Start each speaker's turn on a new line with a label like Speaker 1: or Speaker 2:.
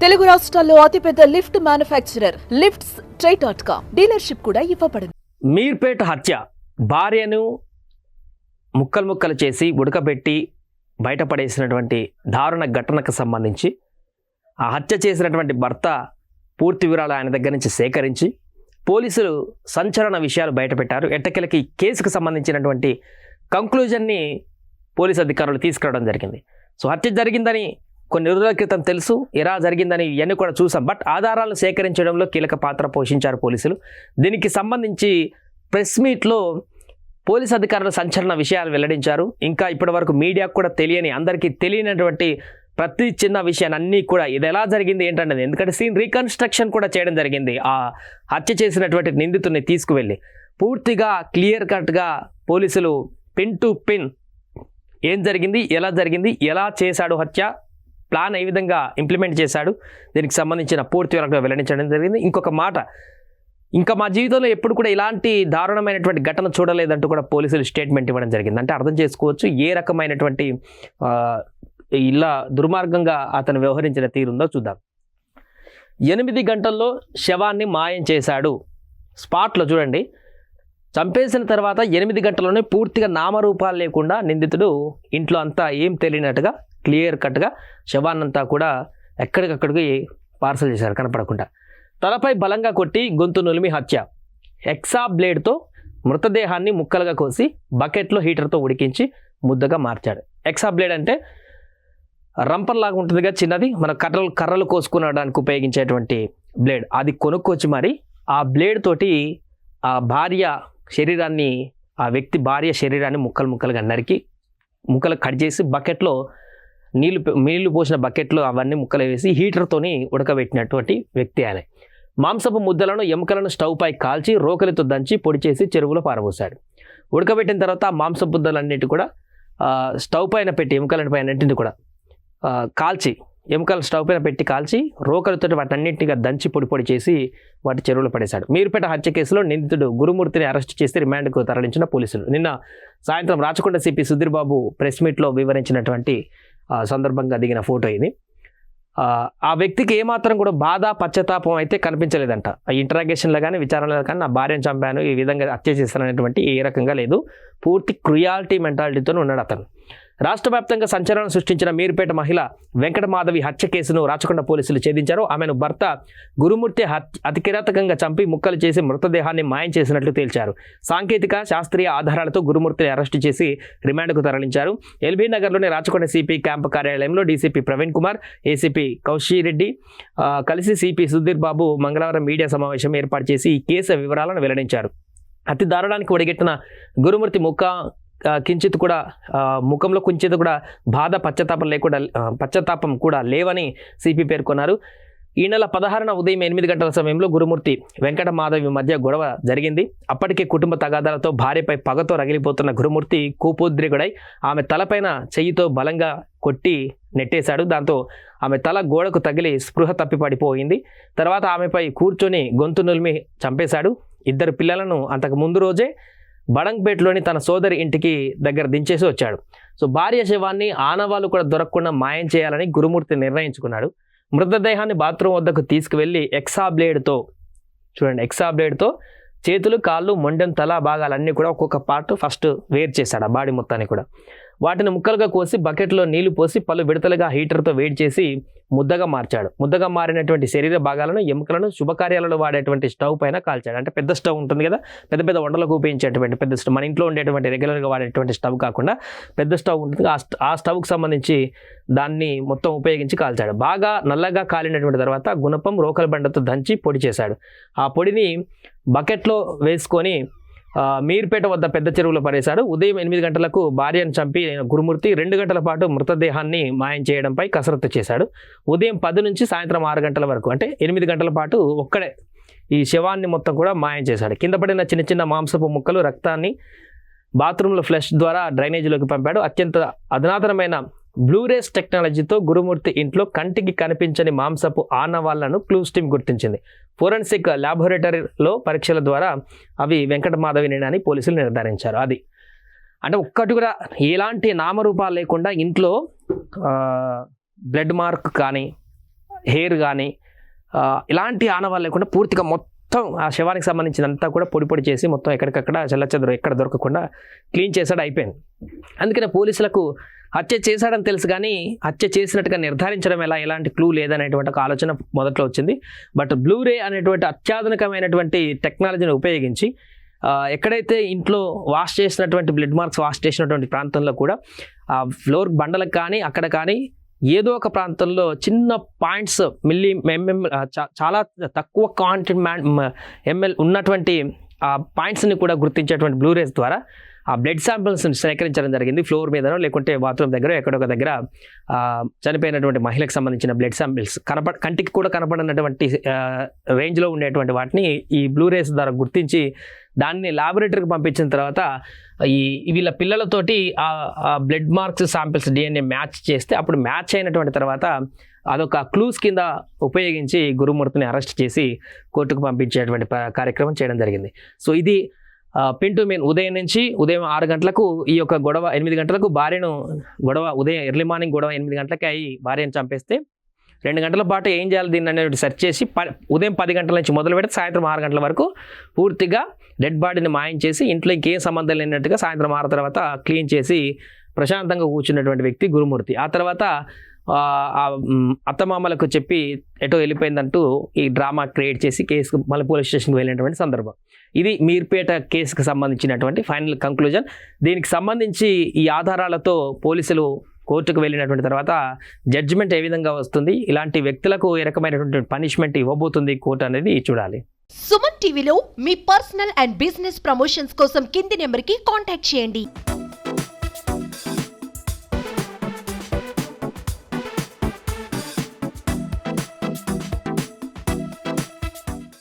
Speaker 1: తెలుగు రాష్ట్రాల్లో అతిపెద్ద lift manufacturer lifts ట్రై.com dealership కూడా ఇవ్వబడింది.
Speaker 2: మీర్పేట హత్య, భార్యను ముక్కలు చేసి ఉడకబెట్టి బయటపడేసినటువంటి దారుణ ఘటనకు సంబంధించి ఆ హత్య చేసినటువంటి భర్త పూర్తి వివరాలు ఆయన దగ్గర నుంచి సేకరించి పోలీసులు సంచలన విషయాలు బయటపెట్టారు. ఎట్టకేలకి కేసుకు సంబంధించినటువంటి కంక్లూజన్ని పోలీసు అధికారులు తీసుకురావడం జరిగింది. సో హత్య జరిగిందని కొన్ని రోజుల క్రితం తెలుసు, ఎలా జరిగిందని ఇవన్నీ కూడా చూసాం. బట్ ఆధారాలను సేకరించడంలో కీలక పాత్ర పోషించారు పోలీసులు. దీనికి సంబంధించి ప్రెస్ మీట్లో పోలీసు అధికారులు సంచలన విషయాలు వెల్లడించారు. ఇంకా ఇప్పటివరకు మీడియాకు కూడా తెలియని, అందరికీ తెలియనటువంటి ప్రతి చిన్న విషయాన్ని అన్నీ కూడా ఇది ఎలా జరిగింది ఏంటన్నది, ఎందుకంటే సీన్ రీకన్స్ట్రక్షన్ కూడా చేయడం జరిగింది. ఆ హత్య చేసినటువంటి నిందితుడిని తీసుకువెళ్ళి పూర్తిగా క్లియర్ కట్గా పోలీసులు పిన్ టు పిన్ ఏం జరిగింది, ఎలా చేశాడు హత్య, ప్లాన్ ఏ విధంగా ఇంప్లిమెంట్ చేశాడు, దీనికి సంబంధించిన పూర్తి వివరాలు వెల్లడించడం జరిగింది. ఇంకొక మాట, ఇంకా మా జీవితంలో ఎప్పుడు కూడా ఇలాంటి దారుణమైనటువంటి ఘటన చూడలేదంటూ కూడా పోలీసులు స్టేట్మెంట్ ఇవ్వడం జరిగింది. అంటే అర్థం చేసుకోవచ్చు ఏ రకమైనటువంటి ఇలా దుర్మార్గంగా అతను వ్యవహరించిన తీరుందో చూద్దాం. 8 గంటల్లో శవాన్ని మాయం చేశాడు. స్పాట్లో చూడండి, చంపేసిన తర్వాత 8 గంటల్లోనే పూర్తిగా నామరూపాలు లేకుండా నిందితుడు ఇంట్లో అంతా ఏం తెలియనట్టుగా క్లియర్ కట్గా శవాన్నంతా కూడా ఎక్కడికక్కడికి పార్సల్ చేశారు కనపడకుండా. తలపై బలంగా కొట్టి గొంతు నులిమి హత్య. ఎక్సా బ్లేడ్తో మృతదేహాన్ని ముక్కలుగా కోసి బకెట్లో హీటర్తో ఉడికించి ముద్దగా మార్చాడు. ఎక్సా బ్లేడ్ అంటే రంపర్లాగా ఉంటుందిగా చిన్నది, మన కర్రలు కోసుకునడానికి ఉపయోగించేటువంటి బ్లేడ్. అది కొనుక్కొచ్చి మరి ఆ బ్లేడ్ తోటి ఆ భార్య శరీరాన్ని, ఆ వ్యక్తి భార్య శరీరాన్ని ముక్కలుగా నరికి ముక్కలు కట్ చేసి బకెట్లో నీళ్లు పోసిన బకెట్లో అవన్నీ ముక్కలు వేసి హీటర్తోని ఉడకబెట్టినటువంటి వ్యక్తి ఆయన. మాంసపు ముద్దలను, ఎముకలను స్టవ్ పై కాల్చి రోకలితో దంచి పొడి చేసి చెరువులో పారబోసాడు. ఉడకబెట్టిన తర్వాత మాంసపు ముద్దలన్నిటి కూడా స్టవ్ పైన పెట్టి ఎముకల పైన కూడా కాల్చి, ఎముకలు స్టవ్ పైన పెట్టి కాల్చి రోకలతో వాటన్నింటిగా దంచి పొడి చేసి వాటి చెరువులో పడేశాడు. మీర్పేట హత్య కేసులో నిందితుడు గురుమూర్తిని అరెస్ట్ చేసి రిమాండ్కు తరలించిన పోలీసులు. నిన్న సాయంత్రం రాచకొండ సిపి సుధీర్ బాబు ప్రెస్ మీట్లో వివరించినటువంటి సందర్భంగా దిగిన ఫోటో ఇది. ఆ వ్యక్తికి ఏమాత్రం కూడా బాధ, పశ్చాత్తాపం అయితే కనిపించలేదంట. ఆ ఇంటరాగేషన్లో కానీ విచారణలో కానీ నా భార్యను చంపాను, ఈ విధంగా హత్య చేస్తాననేటువంటి ఏ రకంగా లేదు. పూర్తి క్రుయాలిటీ మెంటాలిటీతో ఉన్నాడు అతను. రాష్ట్ర వ్యాప్తంగా సంచలనం సృష్టించిన మీర్పేట మహిళ వెంకటమాధవి హత్య కేసును రాచకొండ పోలీసులు ఛేదించారు. ఆమెను భర్త గురుమూర్తి అతి కిరాతకంగా చంపి ముక్కలు చేసి మృతదేహాన్ని మాయం చేసినట్లు తేల్చారు. సాంకేతిక, శాస్త్రీయ ఆధారాలతో గురుమూర్తిని అరెస్టు చేసి రిమాండ్కు తరలించారు. ఎల్బీ నగర్లోని రాచకొండ సిపి క్యాంపు కార్యాలయంలో డీసీపీ ప్రవీణ్ కుమార్, ఏసీపీ కౌశిరెడ్డి కలిసి సిపి సుధీర్ బాబు మంగళవారం మీడియా సమావేశం ఏర్పాటు చేసి ఈ కేసు వివరాలను వెల్లడించారు. అతి దారుణానికి ఒడిగట్టిన గురుమూర్తి కించిత్ కూడా ముఖంలో కుంచిత కూడా బాధ, పశ్చాత్తాపం కూడా లేవని సిపి పేర్కొన్నారు. ఈ నెల 16న ఉదయం 8 గంటల సమయంలో గురుమూర్తి వెంకటమాధవి మధ్య గొడవ జరిగింది. అప్పటికే కుటుంబ తగాదాలతో భార్యపై పగతో రగిలిపోతున్న గురుమూర్తి కోపోద్రిగుడై ఆమె తలపైన చెయ్యితో బలంగా కొట్టి నెట్టేశాడు. దాంతో ఆమె తల గోడకు తగిలి స్పృహ తప్పి పడిపోయింది. తర్వాత ఆమెపై కూర్చొని గొంతు నులిమి చంపేశాడు. 2 పిల్లలను అంతకు ముందు రోజే బడంగ్పేటలోని తన సోదరి ఇంటికి దగ్గర దించేసి వచ్చాడు. సో భార్య శవాన్ని ఆనవాళ్ళు కూడా దొరకకుండా మాయం చేయాలని గురుమూర్తి నిర్ణయించుకున్నాడు. మృతదేహాన్ని బాత్రూమ్ వద్దకు తీసుకువెళ్ళి ఎక్సా బ్లేడ్తో చేతులు, కాళ్ళు, మొండెం, తల భాగాలన్నీ కూడా ఒక్కొక్క పార్ట్ ఫస్ట్ వేరు చేశాడు. ఆ బాడీ మొత్తాన్ని కూడా వాటిని ముక్కలుగా కోసి బకెట్లో నీళ్లు పోసి పలు విడతలుగా హీటర్తో వేడి చేసి ముద్దగా మార్చాడు. ముద్దగా మారినటువంటి శరీర భాగాలను, ఎముకలను శుభకార్యాలలో వాడేటువంటి స్టవ్ పైన కాల్చాడు. అంటే పెద్ద స్టవ్ ఉంటుంది కదా, పెద్ద వంటలకు ఉపయోగించేటువంటి పెద్ద స్టవ్, మన ఇంట్లో ఉండేటువంటి రెగ్యులర్గా వాడేటువంటి స్టవ్ కాకుండా పెద్ద స్టవ్ ఉంటుంది, ఆ స్టవ్కి సంబంధించి దాన్ని మొత్తం ఉపయోగించి కాల్చాడు. బాగా నల్లగా కాలినటువంటి తర్వాత గుణపం, రోకల బండతో దంచి పొడి చేశాడు. ఆ పొడిని బకెట్లో వేసుకొని మీర్పేట వద్ద పెద్ద చెరువులో పడేశాడు. ఉదయం 8 గంటలకు భార్యను చంపి గురుమూర్తి 2 గంటల పాటు మృతదేహాన్ని మాయం చేయడంపై కసరత్తు చేశాడు. ఉదయం 10 నుంచి సాయంత్రం 6 గంటల వరకు, అంటే 8 గంటల పాటు ఒక్కడే ఈ శవాన్ని మొత్తం కూడా మాయం చేశాడు. కింద పడిన చిన్న మాంసపు ముక్కలు, రక్తాన్ని బాత్రూంలో ఫ్లష్ ద్వారా డ్రైనేజీలోకి పంపాడు. అత్యంత అధునాతనమైన బ్లూరేస్ టెక్నాలజీతో గురుమూర్తి ఇంట్లో కంటికి కనిపించని మాంసపు ఆనవాళ్లను క్లూస్ టీమ్ గుర్తించింది. ఫోరెన్సిక్ ల్యాబొరేటరీలో పరీక్షల ద్వారా అవి వెంకటమాధవినేనని పోలీసులు నిర్ధారించారు. అది అంటే ఒక్కటి కూడా ఎలాంటి నామరూపాలు లేకుండా ఇంట్లో బ్లడ్ మార్క్ కానీ హెయిర్ కానీ ఇలాంటి ఆనవాళ్ళు లేకుండా పూర్తిగా మొత్తం ఆ శవానికి సంబంధించినంతా కూడా పొడి పొడి చేసి మొత్తం ఎక్కడికక్కడ చెల్లచెదరు ఎక్కడ దొరకకుండా క్లీన్ చేశాడు, అయిపోయింది. అందుకనే పోలీసులకు హత్య చేశాడని తెలుసు కానీ హత్య చేసినట్టుగా నిర్ధారించడం ఎలాంటి క్లూ లేదనేటువంటి ఒక ఆలోచన మొదట్లో వచ్చింది. బట్ బ్లూరే అనేటువంటి అత్యాధునికమైనటువంటి టెక్నాలజీని ఉపయోగించి ఎక్కడైతే ఇంట్లో వాష్ చేసినటువంటి బ్లడ్ మార్క్స్ వాష్ చేసినటువంటి ప్రాంతంలో కూడా ఆ ఫ్లోర్ బండలకు కానీ అక్కడ కానీ ఏదో ఒక ప్రాంతంలో చిన్న పాయింట్స్ చాలా తక్కువ ఎంఎల్ ఉన్నటువంటి ఆ పాయింట్స్ని కూడా గుర్తించేటువంటి బ్లూరేస్ ద్వారా ఆ బ్లడ్ శాంపిల్స్ని సేకరించడం జరిగింది. ఫ్లోర్ మీదనో లేకుంటే బాత్రూమ్ దగ్గర ఎక్కడొక దగ్గర చనిపోయినటువంటి మహిళకు సంబంధించిన బ్లడ్ శాంపిల్స్ కంటికి కూడా కనపడినటువంటి రేంజ్లో ఉండేటువంటి వాటిని ఈ బ్లూరేస్ ద్వారా గుర్తించి దాన్ని ల్యాబొరేటరీకి పంపించిన తర్వాత వీళ్ళ పిల్లలతోటి ఆ blood marks samples DNA match చేస్తే అప్పుడు మ్యాచ్ అయినటువంటి తర్వాత అదొక క్లూస్ కింద ఉపయోగించి గురుమూర్తిని అరెస్ట్ చేసి కోర్టుకు పంపించేటువంటి కార్యక్రమం చేయడం జరిగింది. సో ఇది పింటూ మీన్ ఉదయం 6 గంటలకు ఈ యొక్క గొడవ 8 గంటలకు ఉదయం ఎర్లీ మార్నింగ్ గొడవ 8 గంటలకి అయ్యి భార్యను చంపేస్తే 2 గంటల పాటు ఏం చేయాలి దీన్ని అనేది సెర్చ్ చేసి ఉదయం 10 గంటల నుంచి మొదలు పెడితే సాయంత్రం 6 గంటల వరకు పూర్తిగా డెడ్ బాడీని మాయం చేసి ఇంట్లో ఇంకేం సంబంధం లేనట్టుగా సాయంత్రం 6 తర్వాత క్లీన్ చేసి ప్రశాంతంగా కూర్చున్నటువంటి వ్యక్తి గురుమూర్తి. ఆ తర్వాత అత్తమామలకు చెప్పి ఎటో వెళ్ళిపోయిందంటూ ఈ డ్రామా క్రియేట్ చేసి కేసుకు మళ్ళీ పోలీస్ స్టేషన్కి వెళ్ళినటువంటి సందర్భం. ఇది మీర్పేట కేసుకు సంబంధించినటువంటి ఫైనల్ కంక్లూజన్. దీనికి సంబంధించి ఈ ఆధారాలతో పోలీసులు కోర్టుకు వెళ్ళినటువంటి తర్వాత జడ్జిమెంట్ ఏ విధంగా వస్తుంది, ఇలాంటి వ్యక్తులకు ఏ రకమైనటువంటి పనిష్మెంట్ ఇవ్వబోతుంది కోర్టు అనేది చూడాలి.
Speaker 3: సుమన్ టీవీలో మీ పర్సనల్ అండ్ బిజినెస్ ప్రమోషన్స్ కోసం కింది నెంబర్కి కాంటాక్ట్ చేయండి.